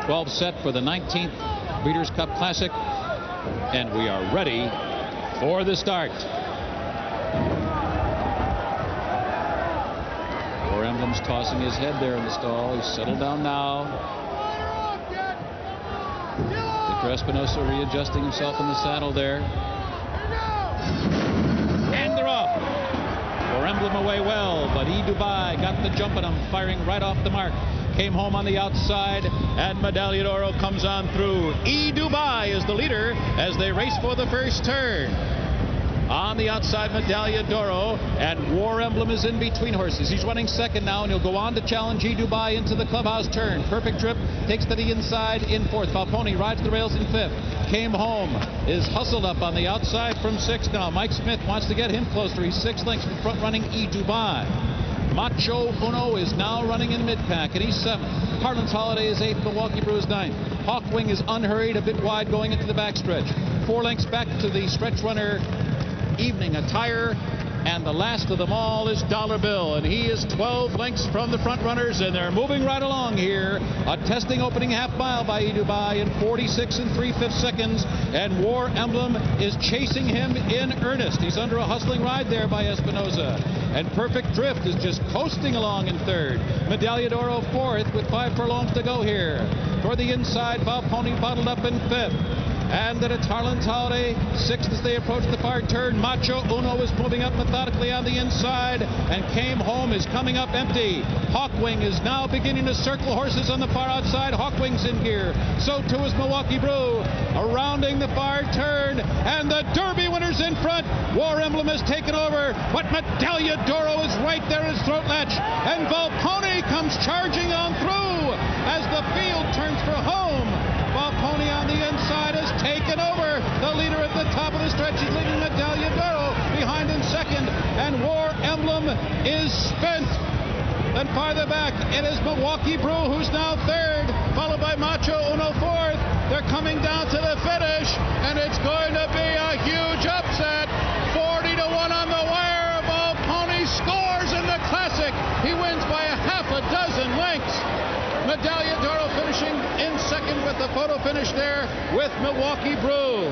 12 set for the 19th Breeders' Cup Classic. And we are ready for the start. War Emblem's tossing his head there in the stall. He's settled down now. Victor Espinosa readjusting himself in the saddle there. And they're off. War Emblem away well, but E. Dubai got the jump on him, firing right off the mark. Came home on the outside, and Medaglia d'Oro comes on through. E. Dubai is the leader as they race for the first turn. On the outside, Medaglia d'Oro, and War Emblem is in between horses. He's running second now, and he'll go on to challenge E. Dubai into the clubhouse turn. Perfect Trip takes to the inside in fourth. Volponi rides the rails in fifth. Came Home is hustled up on the outside from sixth now. Mike Smith wants to get him closer. He's 6 lengths from front running E. Dubai. Macho Uno is now running in mid-pack, and he's 7th. Harlan's Holiday is 8th. Milwaukee Brew is 9th. Hawkwing is unhurried, a bit wide going into the backstretch. 4 lengths back to the stretch runner Evening Attire, and the last of them all is Dollar Bill, and he is 12 lengths from the front runners, and they're moving right along here. A testing opening half mile by E. Dubai in 46 3/5 seconds, and War Emblem is chasing him in earnest. He's under a hustling ride there by Espinosa, and Perfect Drift is just coasting along in third. Medaglia d'Oro fourth with 5 furlongs to go here. Toward the inside, Volponi bottled up in fifth. And then it's Harlan's Holiday, 6th as they approach the far turn. Macho Uno is moving up methodically on the inside, and Came Home is coming up empty. Hawkwing is now beginning to circle horses on the far outside. Hawkwing's in gear. So too is Milwaukee Brew. Rounding the far turn, and the Derby winner's in front. War Emblem has taken over, but Medaglia d'Oro is right there in his throat latch, and Volponi comes charging on through as the field turns for home. Volponi on the inside has taken over. The leader at the top of the stretch is leading Medaglia d'Oro. Behind in second, and War Emblem is spent. Then farther back, it is Milwaukee Brew, who's now third, followed by Macho Uno fourth. They're coming down to the finish, and it's going to be a huge upset. 40-1 on the wire. Volponi scores in the Classic. He wins by a half a dozen lengths. Medaglia d'Oro finishing in second with the photo finish there with Milwaukee Brew.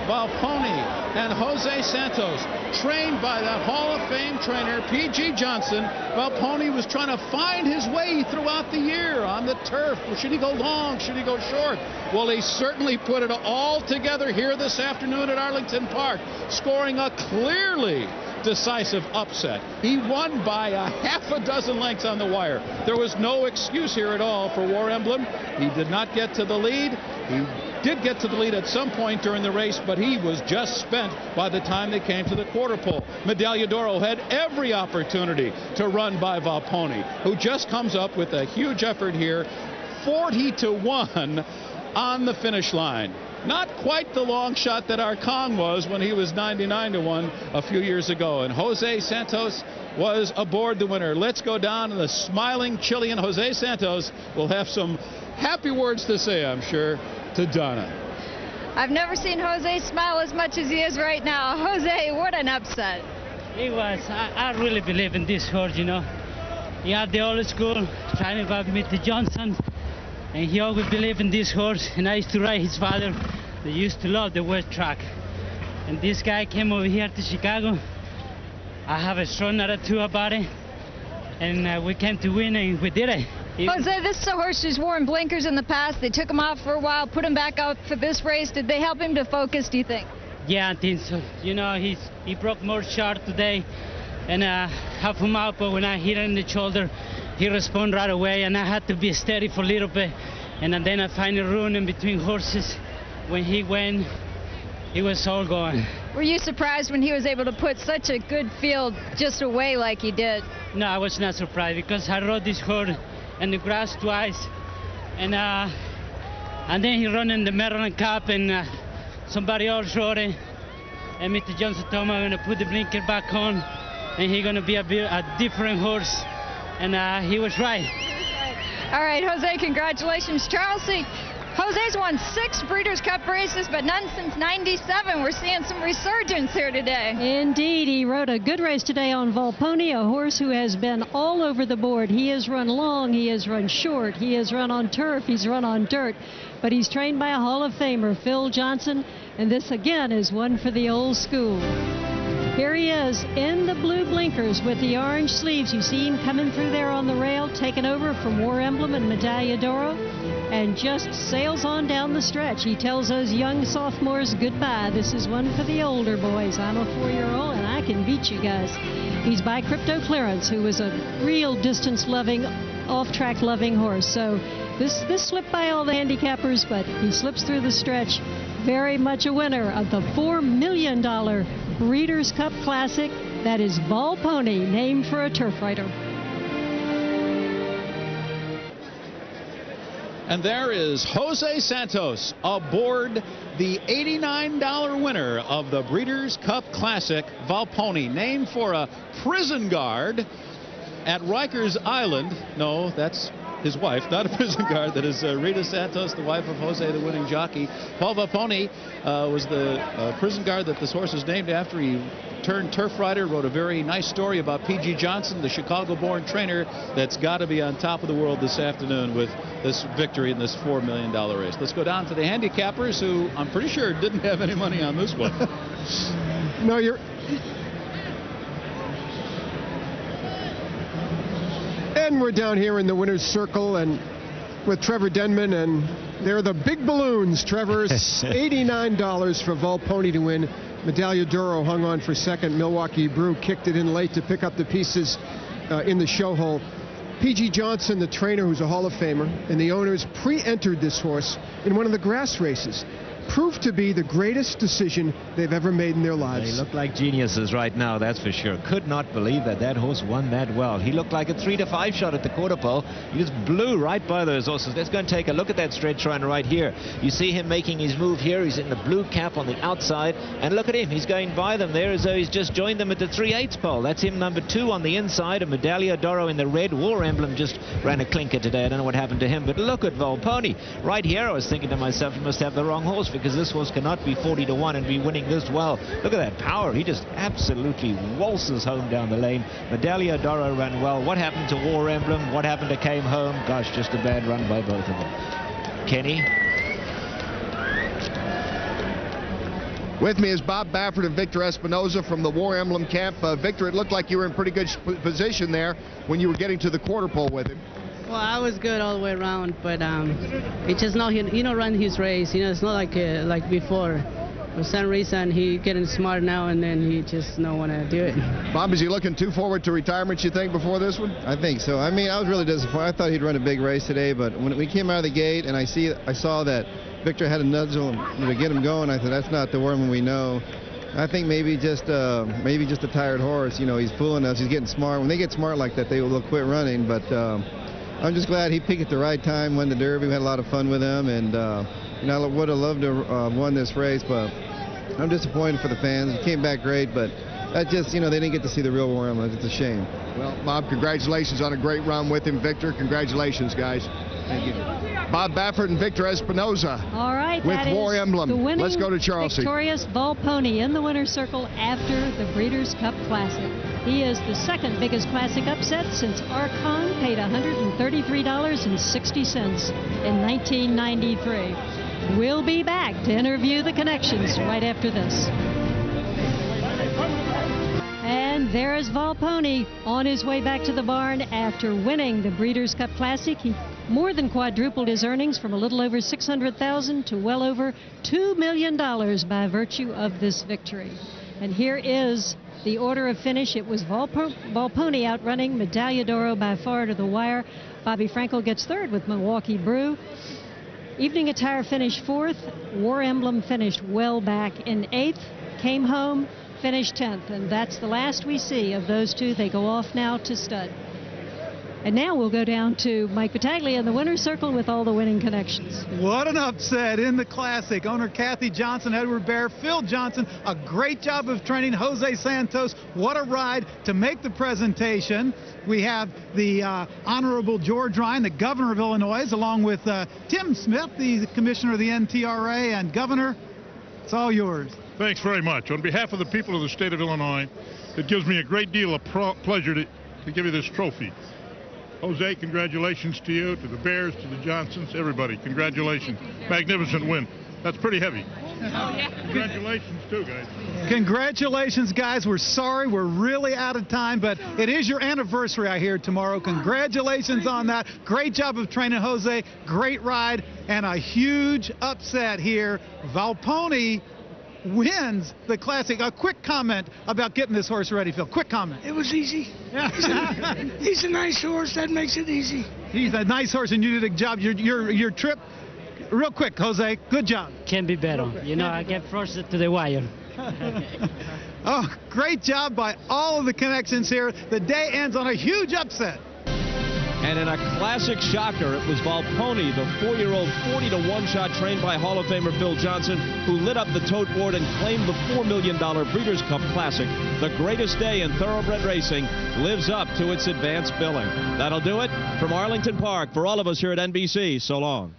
Volponi and Jose Santos, trained by that Hall of Fame trainer, P.G. Johnson. Volponi was trying to find his way throughout the year on the turf. Should he go long? Should he go short? Well, he certainly put it all together here this afternoon at Arlington Park, scoring a clearly decisive upset. He won by a half a dozen lengths on the wire. There was no excuse here at all for War Emblem. He did not get to the lead. He did get to the lead at some point during the race, but he was just spent by the time they came to the quarter pole. Medaglia d'Oro had every opportunity to run by Volponi, who just comes up with a huge effort here. 40-1 on the finish line. Not quite the long shot that Arcon was when he was 99-1 a few years ago. And Jose Santos was aboard the winner. Let's go down, and the smiling Chilean Jose Santos will have some happy words to say, I'm sure, to Donna. I've never seen Jose smile as much as he is right now. Jose, what an upset. It was. I really believe in this horse, you know. He had the old school training by Mr. Johnson, and he always believed in this horse. And I used to ride his father. They used to love the West track. And this guy came over here to Chicago. I have a strong attitude about it. And we came to win, and we did it. Jose, this is a horse who's worn blinkers in the past. They took him off for a while, put him back out for this race. Did they help him to focus, do you think? Yeah, I think so. You know, he broke more short today, and help him out, but when I hit him in the shoulder, he responded right away, and I had to be steady for a little bit. And then I find a run in between horses. When he went, it was all gone. Were you surprised when he was able to put such a good field just away like he did? No, I was not surprised, because I rode this horse in the grass twice, and then he ran in the Maryland Cup, and somebody else rode it, and Mr. Johnson told me I'm going to put the blinker back on, and he's going to be a different horse, and he was right. All right, Jose, congratulations. Charles C., Jose's won 6 Breeders' Cup races, but none since '97. We're seeing some resurgence here today. Indeed, he rode a good race today on Volponi, a horse who has been all over the board. He has run long, he has run short, he has run on turf, he's run on dirt, but he's trained by a Hall of Famer, Phil Johnson, and this again is one for the old school. Here he is in the blue blinkers with the orange sleeves. You see him coming through there on the rail, taking over from War Emblem and Medaglia d'Oro, and just sails on down the stretch. He tells those young sophomores goodbye. This is one for the older boys. I'm a 4-year-old and I can beat you guys. He's by Crypto Clearance, who was a real distance-loving, off-track loving horse. So this slipped by all the handicappers, but he slips through the stretch. Very much a winner of the $4 million Breeders' Cup Classic. That is Volponi, named for a turf rider. And there is Jose Santos aboard the $89 winner of the Breeders' Cup Classic, Volponi, named for a prison guard at Rikers Island. No, that's his wife, not a prison guard. That is Rita Santos, the wife of Jose, the winning jockey. Paul Volponi was the prison guard that this horse is named after. He turned turf rider, wrote a very nice story about P.G. Johnson, the Chicago-born trainer that's got to be on top of the world this afternoon with this victory in this $4 million race. Let's go down to the handicappers, who I'm pretty sure didn't have any money on this one. No, you're... And we're down here in the winner's circle and with Trevor Denman, and they're the big balloons. Trevor's $89 for Volponi to win. Medaglia d'Oro hung on for second. Milwaukee Brew kicked it in late to pick up the pieces in the show hole. P.G. Johnson, the trainer, who's a Hall of Famer, and the owners pre-entered this horse in one of the grass races. Proved to be the greatest decision they've ever made in their lives. They look like geniuses right now, that's for sure. Could not believe that that horse won that well. He looked like a 3 to 5 shot at the quarter pole. He just blew right by those horses. Let's go and take a look at that stretch run right here. You see him making his move here. He's in the blue cap on the outside, and look at him. He's going by them there as though he's just joined them at the 3/8 pole. That's him, number 2 on the inside, and Medaglia d'Oro in the red. War Emblem just ran a clinker today. I don't know what happened to him, but look at Volponi. Right here, I was thinking to myself, he must have the wrong horse, because this horse cannot be 40 to 1 and be winning this well. Look at that power. He just absolutely waltzes home down the lane. Medaglia d'Oro ran well. What happened to War Emblem? What happened to Came Home? Gosh, just a bad run by both of them. Kenny? With me is Bob Baffert and Victor Espinoza from the War Emblem camp. Victor, it looked like you were in pretty good position there when you were getting to the quarter pole with him. Well, I was good all the way around, but it's just not he don't run his race. You know, it's not like before. For some reason, he getting smart now, and then he just don't want to do it. Bob, is he looking too forward to retirement, you think, before this one? I think so. I mean, I was really disappointed. I thought he'd run a big race today, but when we came out of the gate and I saw that Victor had a nudge to get him going, I said, that's not the Worman we know. I think maybe just a tired horse. You know, he's fooling us. He's getting smart. When they get smart like that, they'll quit running. But I'm just glad he picked at the right time, won the Derby. We had a lot of fun with him, and you know, I would have loved to have won this race, but I'm disappointed for the fans. It came back great, but that just, you know, they didn't get to see the real War Emblem. It's a shame. Well, Bob, congratulations on a great run with him. Victor, congratulations, guys. Thank you. Bob Baffert and Victor Espinoza. All right, with War Emblem. The winning, let's go to Charles. Victorious Volponi in the winner's circle after the Breeders' Cup Classic. He is the second biggest classic upset since Archon paid $133.60 in 1993. We'll be back to interview the connections right after this. And there is Volponi on his way back to the barn after winning the Breeders' Cup Classic. He more than quadrupled his earnings from a little over $600,000 to well over $2 million by virtue of this victory. And here is the order of finish. It was Volponi outrunning Medaglia d'Oro by far to the wire. Bobby Frankel gets third with Milwaukee Brew. Evening Attire finished fourth. War Emblem finished well back in eighth. Came Home finished 10th, and that's the last we see of those two. They go off now to stud. And now we'll go down to Mike Battaglia in the winner's circle with all the winning connections. What an upset in the Classic. Owner Kathy Johnson, Edward Bear, Phil Johnson, a great job of training Jose Santos. What a ride to make the presentation. We have the Honorable George Ryan, the governor of Illinois, along with Tim Smith, the commissioner of the NTRA. And Governor, it's all yours. Thanks very much. On behalf of the people of the state of Illinois, it gives me a great deal of pleasure to give you this trophy. Jose, congratulations to you, to the Bears, to the Johnsons, everybody. Congratulations. Magnificent win. That's pretty heavy. Congratulations, too, guys. Congratulations, guys. We're sorry we're really out of time, but it is your anniversary, I hear, tomorrow. Congratulations on that. Great job of training Jose. Great ride and a huge upset here. Volponi wins the Classic. A quick comment about getting this horse ready, Phil. Quick comment. It was easy. He's a nice horse. That makes it easy. He's a nice horse, and you did a job. Your trip, real quick, Jose. Good job. Can be better. You know, I get frosted to the wire. Oh, great job by all of the connections here. The day ends on a huge upset. And in a classic shocker, it was Volponi, the 4-year-old 40-to-1 shot trained by Hall of Famer Phil Johnson, who lit up the tote board and claimed the $4 million Breeders' Cup Classic. The greatest day in thoroughbred racing lives up to its advanced billing. That'll do it from Arlington Park. For all of us here at NBC, so long.